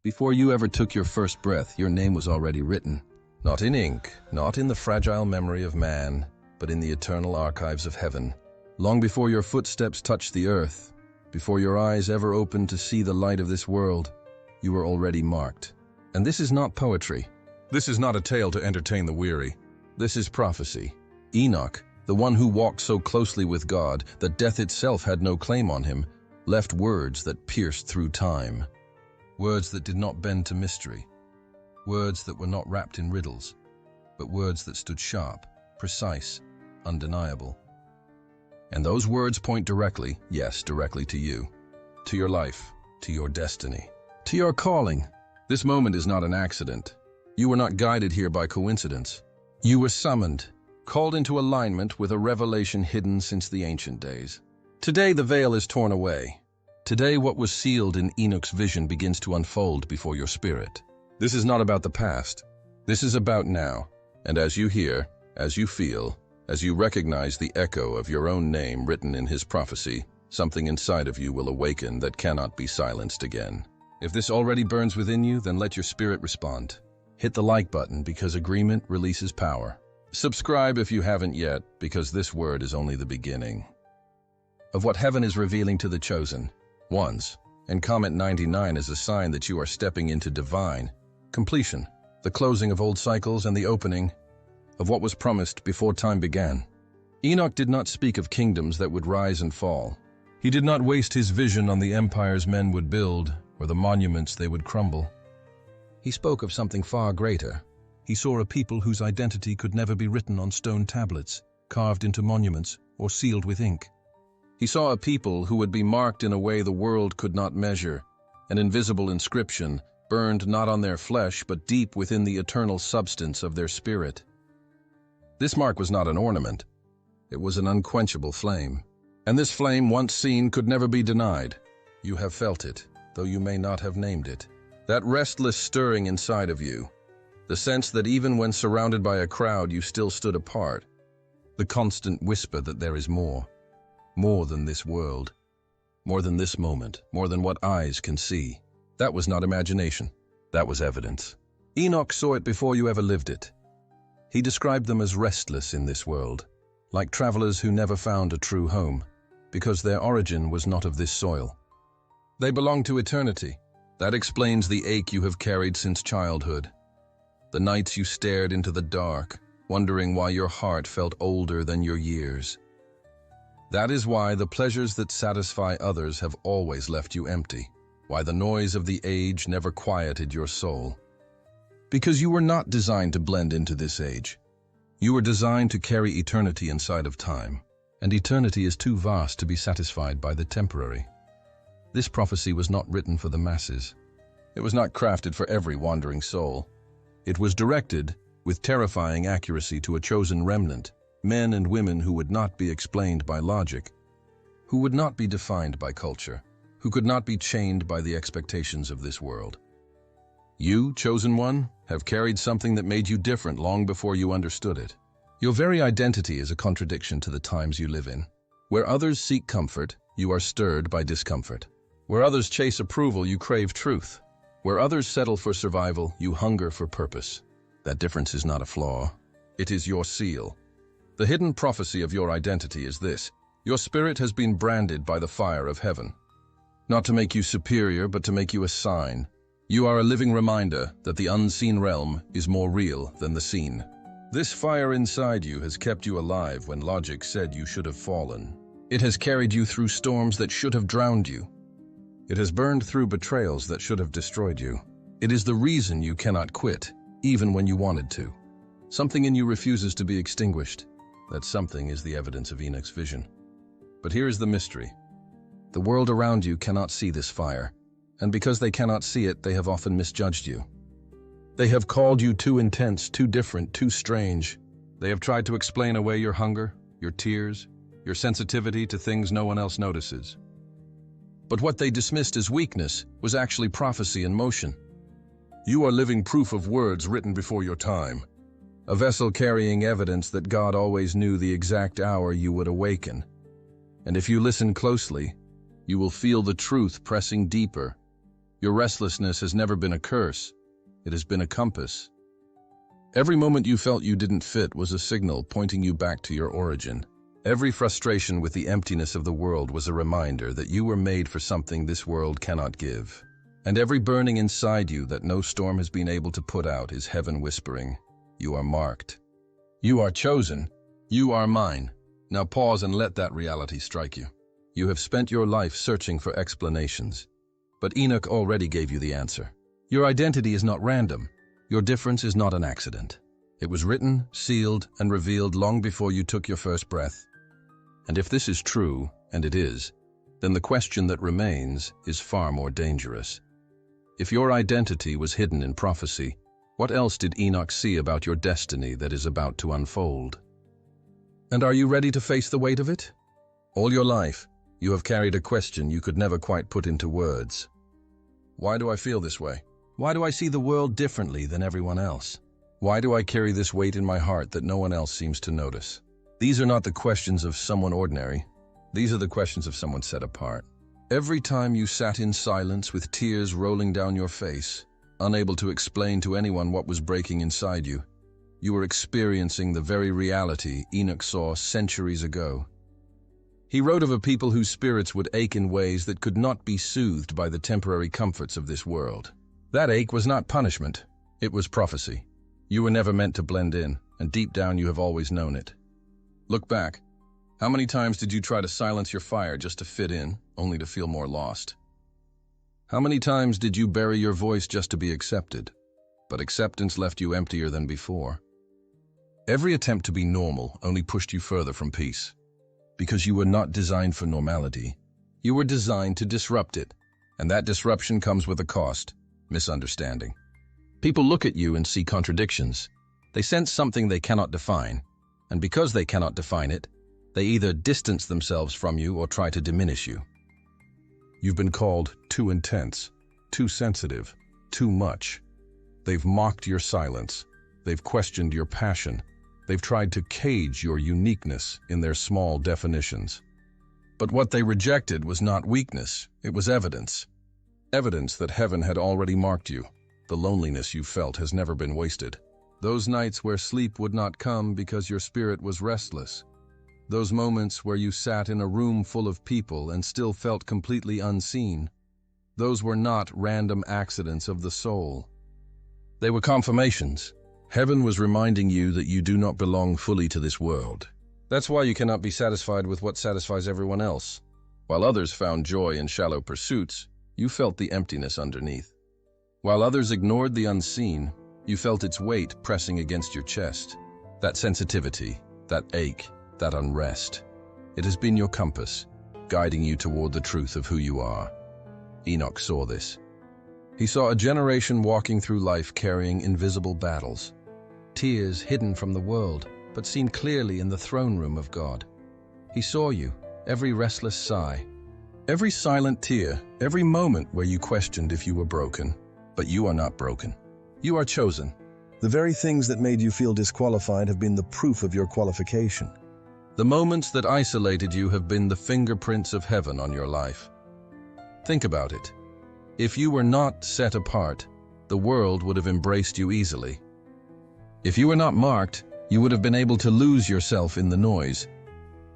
Before you ever took your first breath, your name was already written. Not in ink, not in the fragile memory of man, but in the eternal archives of heaven. Long before your footsteps touched the earth, before your eyes ever opened to see the light of this world, you were already marked. And this is not poetry. This is not a tale to entertain the weary. This is prophecy. Enoch, the one who walked so closely with God that death itself had no claim on him, left words that pierced through time. Words that did not bend to mystery. Words that were not wrapped in riddles, but words that stood sharp, precise, undeniable. And those words point directly, yes, directly to you, to your life, to your destiny, to your calling. This moment is not an accident. You were not guided here by coincidence. You were summoned, called into alignment with a revelation hidden since the ancient days. Today the veil is torn away. Today what was sealed in Enoch's vision begins to unfold before your spirit. This is not about the past. This is about now. And as you hear, as you feel, as you recognize the echo of your own name written in his prophecy, something inside of you will awaken that cannot be silenced again. If this already burns within you, then let your spirit respond. Hit the like button because agreement releases power. Subscribe if you haven't yet, because this word is only the beginning of what heaven is revealing to the chosen ones. And comment 99 as a sign that you are stepping into divine completion, the closing of old cycles and the opening of what was promised before time began. Enoch did not speak of kingdoms that would rise and fall. He did not waste his vision on the empires men would build or the monuments they would crumble. He spoke of something far greater. He saw a people whose identity could never be written on stone tablets, carved into monuments, or sealed with ink. He saw a people who would be marked in a way the world could not measure, an invisible inscription, burned not on their flesh but deep within the eternal substance of their spirit. This mark was not an ornament. It was an unquenchable flame. And this flame, once seen, could never be denied. You have felt it, though you may not have named it. That restless stirring inside of you, the sense that even when surrounded by a crowd you still stood apart, the constant whisper that there is more than this world, more than this moment, more than what eyes can see. That was not imagination, that was evidence. Enoch saw it before you ever lived it. He described them as restless in this world, like travelers who never found a true home, because their origin was not of this soil. They belong to eternity. That explains the ache you have carried since childhood. The nights you stared into the dark, wondering why your heart felt older than your years. That is why the pleasures that satisfy others have always left you empty, why the noise of the age never quieted your soul. Because you were not designed to blend into this age. You were designed to carry eternity inside of time, and eternity is too vast to be satisfied by the temporary. This prophecy was not written for the masses. It was not crafted for every wandering soul. It was directed, with terrifying accuracy, to a chosen remnant, men and women who would not be explained by logic, who would not be defined by culture, who could not be chained by the expectations of this world. You, chosen one, have carried something that made you different long before you understood it. Your very identity is a contradiction to the times you live in. Where others seek comfort, you are stirred by discomfort. Where others chase approval, you crave truth. Where others settle for survival, you hunger for purpose. That difference is not a flaw. It is your seal. The hidden prophecy of your identity is this: your spirit has been branded by the fire of heaven. Not to make you superior, but to make you a sign. You are a living reminder that the unseen realm is more real than the seen. This fire inside you has kept you alive when logic said you should have fallen. It has carried you through storms that should have drowned you. It has burned through betrayals that should have destroyed you. It is the reason you cannot quit, even when you wanted to. Something in you refuses to be extinguished. That something is the evidence of Enoch's vision. But here is the mystery. The world around you cannot see this fire, and because they cannot see it, they have often misjudged you. They have called you too intense, too different, too strange. They have tried to explain away your hunger, your tears, your sensitivity to things no one else notices. But what they dismissed as weakness was actually prophecy in motion. You are living proof of words written before your time, a vessel carrying evidence that God always knew the exact hour you would awaken. And if you listen closely, you will feel the truth pressing deeper, Your restlessness has never been a curse. It has been a compass. Every moment you felt you didn't fit was a signal pointing you back to your origin. Every frustration with the emptiness of the world was a reminder that you were made for something this world cannot give. And every burning inside you that no storm has been able to put out is heaven whispering, "You are marked. You are chosen. You are mine." Now pause and let that reality strike you. You have spent your life searching for explanations, but Enoch already gave you the answer. Your identity is not random. Your difference is not an accident. It was written, sealed, and revealed long before you took your first breath. And if this is true, and it is, then the question that remains is far more dangerous. If your identity was hidden in prophecy, what else did Enoch see about your destiny that is about to unfold? And are you ready to face the weight of it? All your life, you have carried a question you could never quite put into words. Why do I feel this way? Why do I see the world differently than everyone else? Why do I carry this weight in my heart that no one else seems to notice? These are not the questions of someone ordinary. These are the questions of someone set apart. Every time you sat in silence with tears rolling down your face, unable to explain to anyone what was breaking inside you, you were experiencing the very reality Enoch saw centuries ago. He wrote of a people whose spirits would ache in ways that could not be soothed by the temporary comforts of this world. That ache was not punishment, it was prophecy. You were never meant to blend in, and deep down you have always known it. Look back. How many times did you try to silence your fire just to fit in, only to feel more lost? How many times did you bury your voice just to be accepted, but acceptance left you emptier than before? Every attempt to be normal only pushed you further from peace. Because you were not designed for normality, you were designed to disrupt it, and that disruption comes with a cost: misunderstanding. People look at you and see contradictions. They sense something they cannot define, and because they cannot define it, they either distance themselves from you or try to diminish you. You've been called too intense, too sensitive, too much. They've mocked your silence. They've questioned your passion. They've tried to cage your uniqueness in their small definitions. But what they rejected was not weakness, it was evidence. Evidence that heaven had already marked you. The loneliness you felt has never been wasted. Those nights where sleep would not come because your spirit was restless. Those moments where you sat in a room full of people and still felt completely unseen. Those were not random accidents of the soul. They were confirmations. Heaven was reminding you that you do not belong fully to this world. That's why you cannot be satisfied with what satisfies everyone else. While others found joy in shallow pursuits, you felt the emptiness underneath. While others ignored the unseen, you felt its weight pressing against your chest. That sensitivity, that ache, that unrest. It has been your compass, guiding you toward the truth of who you are. Enoch saw this. He saw a generation walking through life carrying invisible battles. Tears hidden from the world, but seen clearly in the throne room of God. He saw you, every restless sigh, every silent tear, every moment where you questioned if you were broken. But you are not broken. You are chosen. The very things that made you feel disqualified have been the proof of your qualification. The moments that isolated you have been the fingerprints of heaven on your life. Think about it. If you were not set apart, the world would have embraced you easily. If you were not marked, you would have been able to lose yourself in the noise.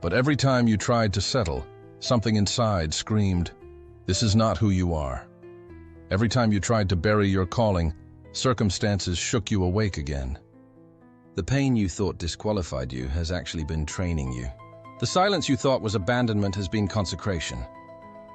But every time you tried to settle, something inside screamed, "This is not who you are." Every time you tried to bury your calling, circumstances shook you awake again. The pain you thought disqualified you has actually been training you. The silence you thought was abandonment has been consecration.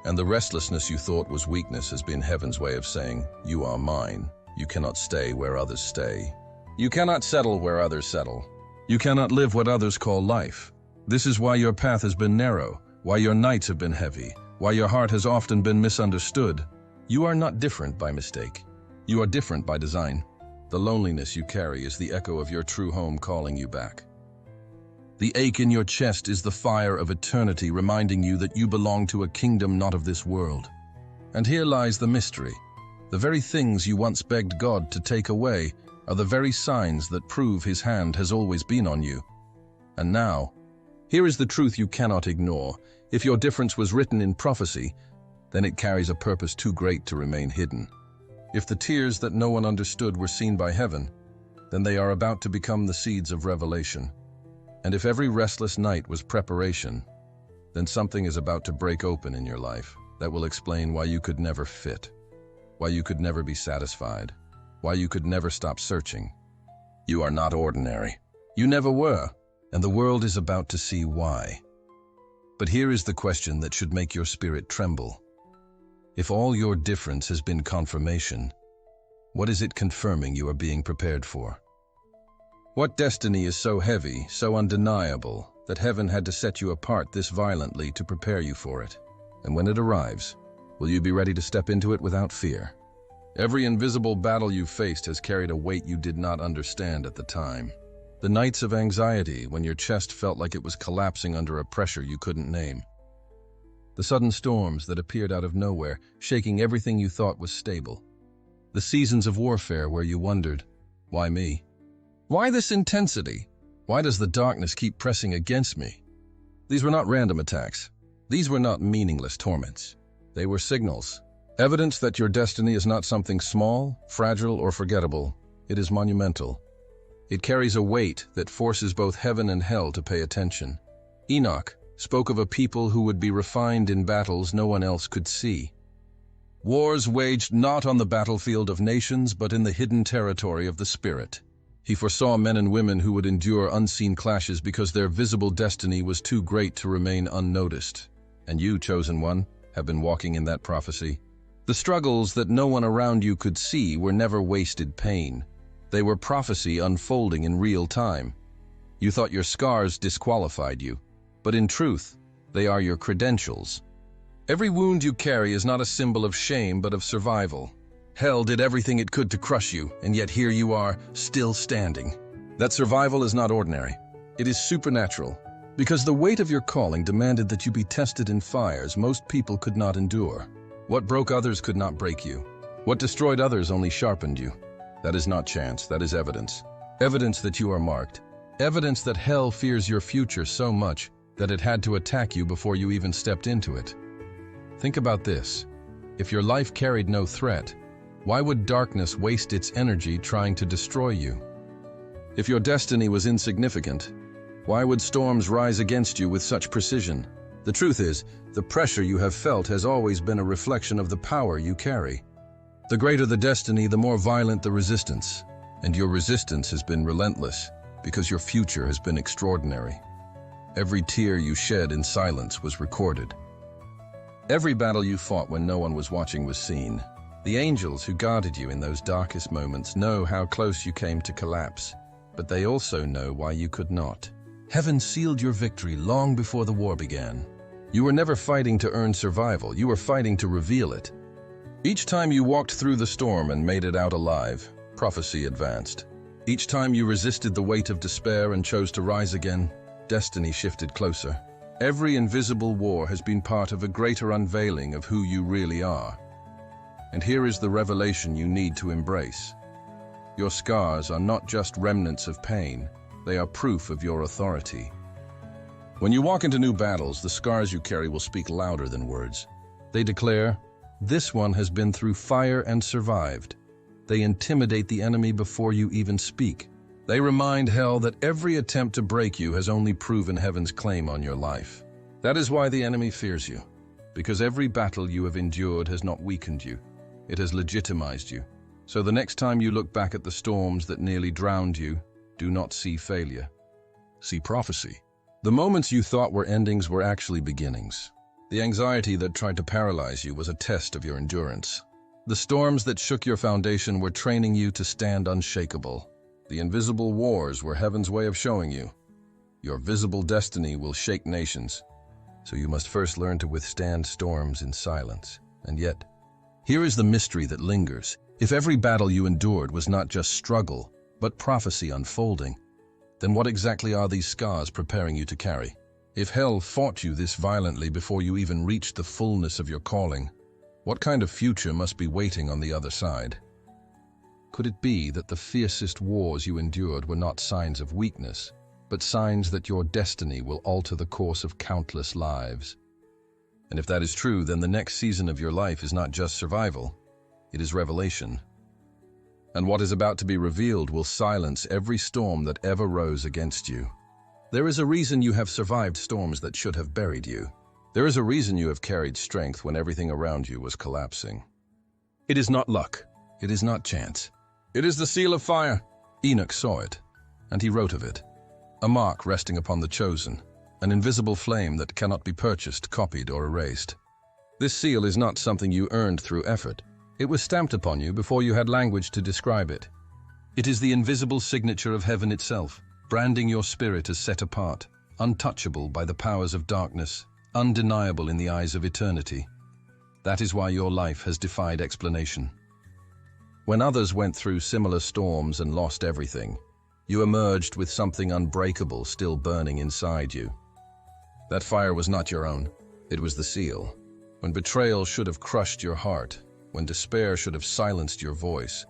And the restlessness you thought was weakness has been heaven's way of saying, "You are mine. You cannot stay where others stay. You cannot settle where others settle. You cannot live what others call life. This is why your path has been narrow, why your nights have been heavy, why your heart has often been misunderstood. You are not different by mistake. You are different by design. The loneliness you carry is the echo of your true home calling you back. The ache in your chest is the fire of eternity reminding you that you belong to a kingdom not of this world. And here lies the mystery. The very things you once begged God to take away are the very signs that prove His hand has always been on you. And now, here is the truth you cannot ignore. If your difference was written in prophecy, then it carries a purpose too great to remain hidden. If the tears that no one understood were seen by heaven, then they are about to become the seeds of revelation. And if every restless night was preparation, then something is about to break open in your life that will explain why you could never fit, why you could never be satisfied, why you could never stop searching. You are not ordinary. You never were, and the world is about to see why. But here is the question that should make your spirit tremble. If all your difference has been confirmation, what is it confirming you are being prepared for? What destiny is so heavy, so undeniable, that heaven had to set you apart this violently to prepare you for it? And when it arrives, will you be ready to step into it without fear? Every invisible battle you faced has carried a weight you did not understand at the time. The nights of anxiety when your chest felt like it was collapsing under a pressure you couldn't name. The sudden storms that appeared out of nowhere, shaking everything you thought was stable. The seasons of warfare where you wondered, why me? Why this intensity? Why does the darkness keep pressing against me? These were not random attacks. These were not meaningless torments. They were signals. Evidence that your destiny is not something small, fragile, or forgettable. It is monumental. It carries a weight that forces both heaven and hell to pay attention. Enoch spoke of a people who would be refined in battles no one else could see. Wars waged not on the battlefield of nations, but in the hidden territory of the spirit. He foresaw men and women who would endure unseen clashes because their visible destiny was too great to remain unnoticed. And you, chosen one, have been walking in that prophecy. The struggles that no one around you could see were never wasted pain. They were prophecy unfolding in real time. You thought your scars disqualified you, but in truth, they are your credentials. Every wound you carry is not a symbol of shame, but of survival. Hell did everything it could to crush you, and yet here you are, still standing. That survival is not ordinary. It is supernatural, because the weight of your calling demanded that you be tested in fires most people could not endure. What broke others could not break you. What destroyed others only sharpened you. That is not chance, that is evidence. Evidence that you are marked. Evidence that hell fears your future so much that it had to attack you before you even stepped into it. Think about this. If your life carried no threat, why would darkness waste its energy trying to destroy you? If your destiny was insignificant, why would storms rise against you with such precision? The truth is, the pressure you have felt has always been a reflection of the power you carry. The greater the destiny, the more violent the resistance. And your resistance has been relentless, because your future has been extraordinary. Every tear you shed in silence was recorded. Every battle you fought when no one was watching was seen. The angels who guarded you in those darkest moments know how close you came to collapse, but they also know why you could not. Heaven sealed your victory long before the war began. You were never fighting to earn survival, you were fighting to reveal it. Each time you walked through the storm and made it out alive, prophecy advanced. Each time you resisted the weight of despair and chose to rise again, destiny shifted closer. Every invisible war has been part of a greater unveiling of who you really are. And here is the revelation you need to embrace. Your scars are not just remnants of pain, they are proof of your authority. When you walk into new battles, the scars you carry will speak louder than words. They declare, "This one has been through fire and survived." They intimidate the enemy before you even speak. They remind hell that every attempt to break you has only proven heaven's claim on your life. That is why the enemy fears you, because every battle you have endured has not weakened you. It has legitimized you. So the next time you look back at the storms that nearly drowned you, do not see failure. See prophecy. The moments you thought were endings were actually beginnings. The anxiety that tried to paralyze you was a test of your endurance. The storms that shook your foundation were training you to stand unshakable. The invisible wars were heaven's way of showing you. Your visible destiny will shake nations. So you must first learn to withstand storms in silence. And yet, here is the mystery that lingers. If every battle you endured was not just struggle, but prophecy unfolding, then what exactly are these scars preparing you to carry? If hell fought you this violently before you even reached the fullness of your calling, what kind of future must be waiting on the other side? Could it be that the fiercest wars you endured were not signs of weakness, but signs that your destiny will alter the course of countless lives? And if that is true, then the next season of your life is not just survival, it is revelation. And what is about to be revealed will silence every storm that ever rose against you. There is a reason you have survived storms that should have buried you. There is a reason you have carried strength when everything around you was collapsing. It is not luck. It is not chance. It is the seal of fire. Enoch saw it, and he wrote of it. A mark resting upon the chosen, an invisible flame that cannot be purchased, copied, or erased. This seal is not something you earned through effort. It was stamped upon you before you had language to describe it. It is the invisible signature of heaven itself, branding your spirit as set apart, untouchable by the powers of darkness, undeniable in the eyes of eternity. That is why your life has defied explanation. When others went through similar storms and lost everything, you emerged with something unbreakable still burning inside you. That fire was not your own. It was the seal. When betrayal should have crushed your heart, when despair should have silenced your voice,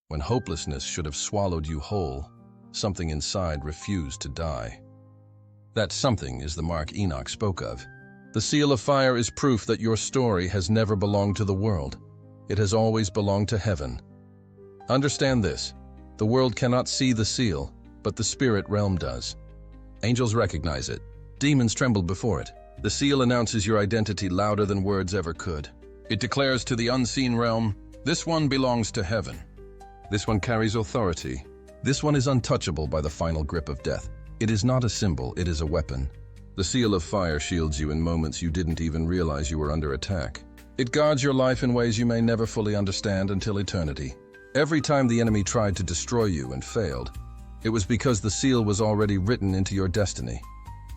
when hopelessness should have swallowed you whole, something inside refused to die. That something is the mark Enoch spoke of. The seal of fire is proof that your story has never belonged to the world. It has always belonged to heaven. Understand this. The world cannot see the seal, but the spirit realm does. Angels recognize it. Demons tremble before it. The seal announces your identity louder than words ever could. It declares to the unseen realm, this one belongs to heaven. This one carries authority. This one is untouchable by the final grip of death. It is not a symbol, it is a weapon. The seal of fire shields you in moments you didn't even realize you were under attack. It guards your life in ways you may never fully understand until eternity. Every time the enemy tried to destroy you and failed, it was because the seal was already written into your destiny.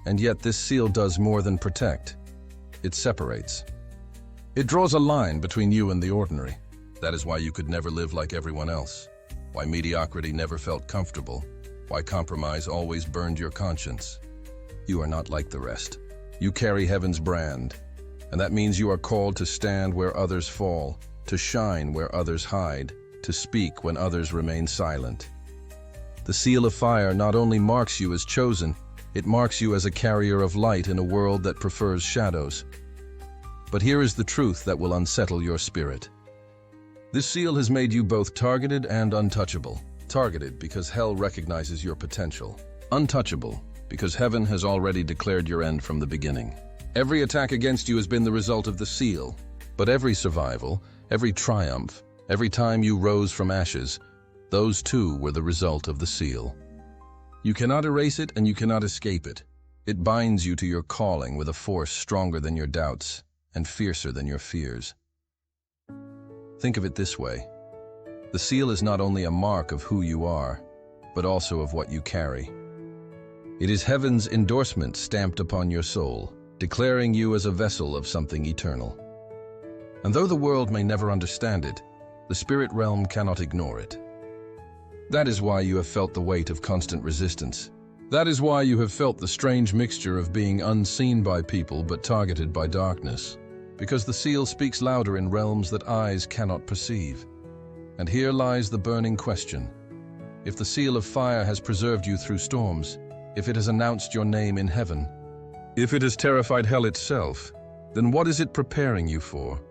And yet this seal does more than protect. It separates. It draws a line between you and the ordinary. That is why you could never live like everyone else. Why mediocrity never felt comfortable. Why compromise always burned your conscience. You are not like the rest. You carry heaven's brand. And that means you are called to stand where others fall, to shine where others hide, to speak when others remain silent. The seal of fire not only marks you as chosen, it marks you as a carrier of light in a world that prefers shadows. But here is the truth that will unsettle your spirit. This seal has made you both targeted and untouchable. Targeted because hell recognizes your potential. Untouchable because heaven has already declared your end from the beginning. Every attack against you has been the result of the seal. But every survival, every triumph, every time you rose from ashes, those too were the result of the seal. You cannot erase it and you cannot escape it. It binds you to your calling with a force stronger than your doubts and fiercer than your fears. Think of it this way. The seal is not only a mark of who you are, but also of what you carry. It is heaven's endorsement stamped upon your soul, declaring you as a vessel of something eternal. And though the world may never understand it, the spirit realm cannot ignore it. That is why you have felt the weight of constant resistance. That is why you have felt the strange mixture of being unseen by people but targeted by darkness. Because the seal speaks louder in realms that eyes cannot perceive. And here lies the burning question. If the seal of fire has preserved you through storms, if it has announced your name in heaven, if it has terrified hell itself, then what is it preparing you for?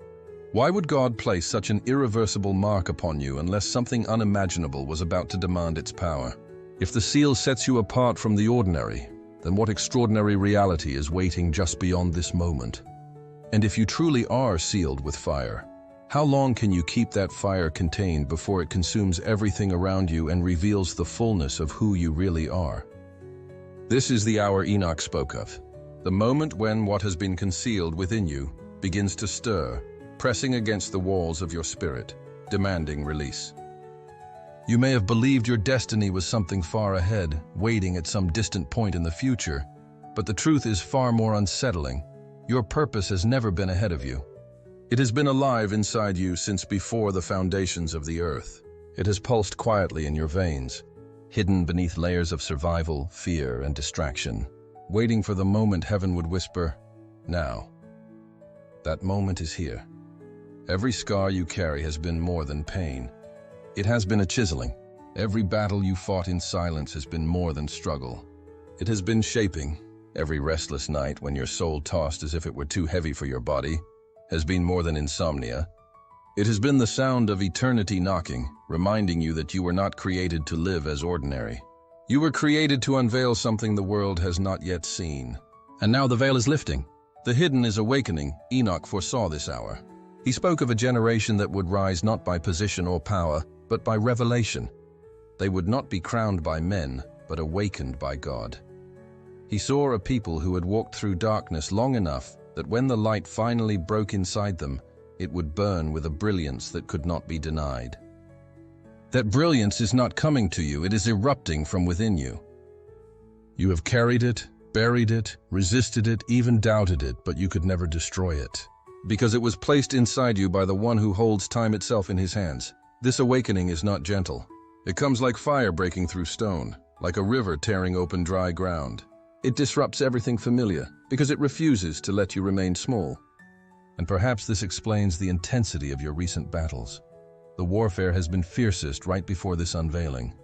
Why would God place such an irreversible mark upon you unless something unimaginable was about to demand its power? If the seal sets you apart from the ordinary, then what extraordinary reality is waiting just beyond this moment? And if you truly are sealed with fire, how long can you keep that fire contained before it consumes everything around you and reveals the fullness of who you really are? This is the hour Enoch spoke of, the moment when what has been concealed within you begins to stir, pressing against the walls of your spirit, demanding release. You may have believed your destiny was something far ahead, waiting at some distant point in the future, but the truth is far more unsettling. Your purpose has never been ahead of you. It has been alive inside you since before the foundations of the earth. It has pulsed quietly in your veins, hidden beneath layers of survival, fear, and distraction, waiting for the moment heaven would whisper, "Now." That moment is here. Every scar you carry has been more than pain. It has been a chiseling. Every battle you fought in silence has been more than struggle. It has been shaping, Every restless night when your soul tossed as if it were too heavy for your body has been more than insomnia. It has been the sound of eternity knocking, reminding you that you were not created to live as ordinary. You were created to unveil something the world has not yet seen. And now the veil is lifting. The hidden is awakening. Enoch foresaw this hour. He spoke of a generation that would rise not by position or power, but by revelation. They would not be crowned by men, but awakened by God. He saw a people who had walked through darkness long enough that when the light finally broke inside them, it would burn with a brilliance that could not be denied. That brilliance is not coming to you, it is erupting from within you. You have carried it, buried it, resisted it, even doubted it, but you could never destroy it, because it was placed inside you by the one who holds time itself in his hands. This awakening is not gentle. It comes like fire breaking through stone, like a river tearing open dry ground. It disrupts everything familiar, because it refuses to let you remain small. And perhaps this explains the intensity of your recent battles. The warfare has been fiercest right before this unveiling.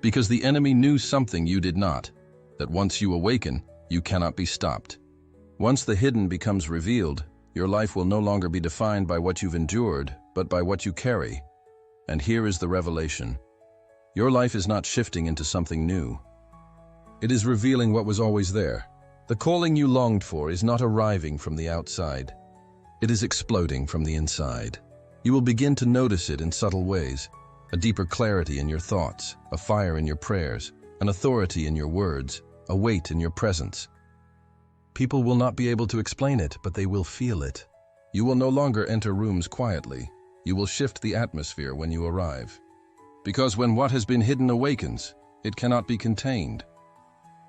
Because the enemy knew something you did not, that once you awaken, you cannot be stopped. Once the hidden becomes revealed, your life will no longer be defined by what you've endured, but by what you carry. And here is the revelation. Your life is not shifting into something new. It is revealing what was always there. The calling you longed for is not arriving from the outside. It is exploding from the inside. You will begin to notice it in subtle ways. A deeper clarity in your thoughts, a fire in your prayers, an authority in your words, a weight in your presence. People will not be able to explain it, but they will feel it. You will no longer enter rooms quietly. You will shift the atmosphere when you arrive. Because when what has been hidden awakens, it cannot be contained.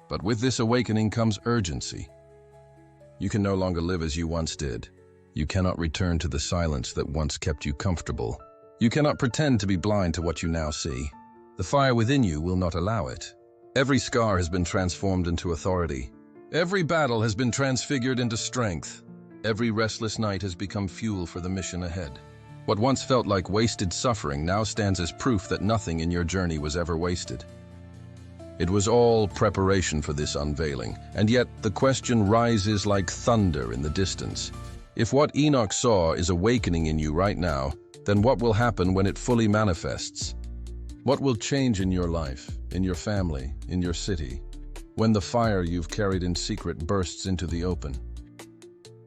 But with this awakening comes urgency. You can no longer live as you once did. You cannot return to the silence that once kept you comfortable. You cannot pretend to be blind to what you now see. The fire within you will not allow it. Every scar has been transformed into authority. Every battle has been transfigured into strength. Every restless night has become fuel for the mission ahead. What once felt like wasted suffering now stands as proof that nothing in your journey was ever wasted. It was all preparation for this unveiling, and yet the question rises like thunder in the distance. If what Enoch saw is awakening in you right now, then what will happen when it fully manifests? What will change in your life, in your family, in your city, when the fire you've carried in secret bursts into the open?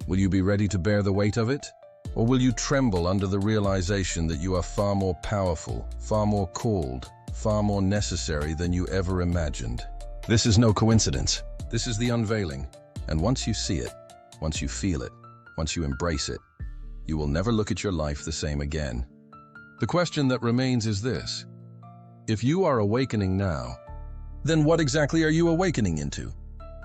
Will you be ready to bear the weight of it? Or will you tremble under the realization that you are far more powerful, far more called, far more necessary than you ever imagined? This is no coincidence. This is the unveiling. And once you see it, once you feel it, once you embrace it, you will never look at your life the same again. The question that remains is this. If you are awakening now, then what exactly are you awakening into?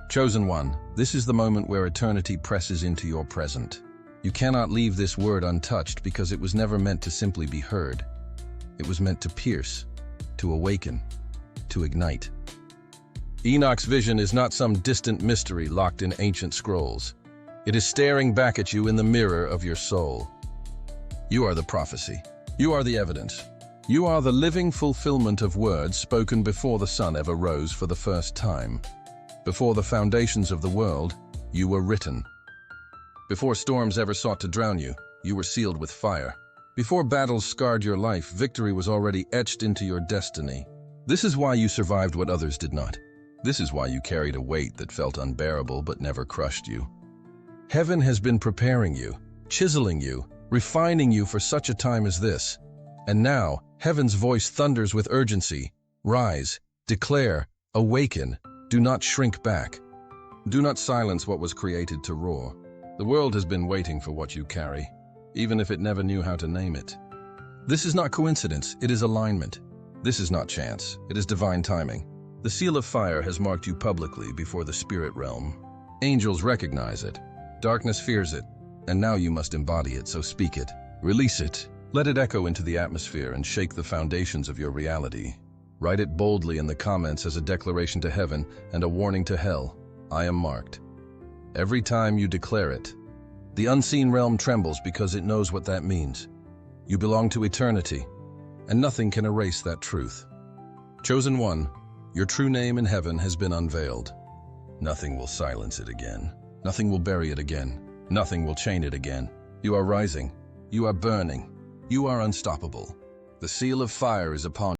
Chosen one, this is the moment where eternity presses into your present. You cannot leave this word untouched because it was never meant to simply be heard. It was meant to pierce, to awaken, to ignite. Enoch's vision is not some distant mystery locked in ancient scrolls. It is staring back at you in the mirror of your soul. You are the prophecy. You are the evidence. You are the living fulfillment of words spoken before the sun ever rose for the first time. Before the foundations of the world, you were written. Before storms ever sought to drown you, you were sealed with fire. Before battles scarred your life, victory was already etched into your destiny. This is why you survived what others did not. This is why you carried a weight that felt unbearable but never crushed you. Heaven has been preparing you, chiseling you, refining you for such a time as this. And now, heaven's voice thunders with urgency. Rise, declare, awaken, do not shrink back. Do not silence what was created to roar. The world has been waiting for what you carry, even if it never knew how to name it. This is not coincidence, it is alignment. This is not chance, it is divine timing. The seal of fire has marked you publicly before the spirit realm. Angels recognize it. Darkness fears it, and now you must embody it, so speak it. Release it. Let it echo into the atmosphere and shake the foundations of your reality. Write it boldly in the comments as a declaration to heaven and a warning to hell. I am marked. Every time you declare it, the unseen realm trembles because it knows what that means. You belong to eternity, and nothing can erase that truth. Chosen one, your true name in heaven has been unveiled. Nothing will silence it again. Nothing will bury it again. Nothing will chain it again. You are rising. You are burning. You are unstoppable. The seal of fire is upon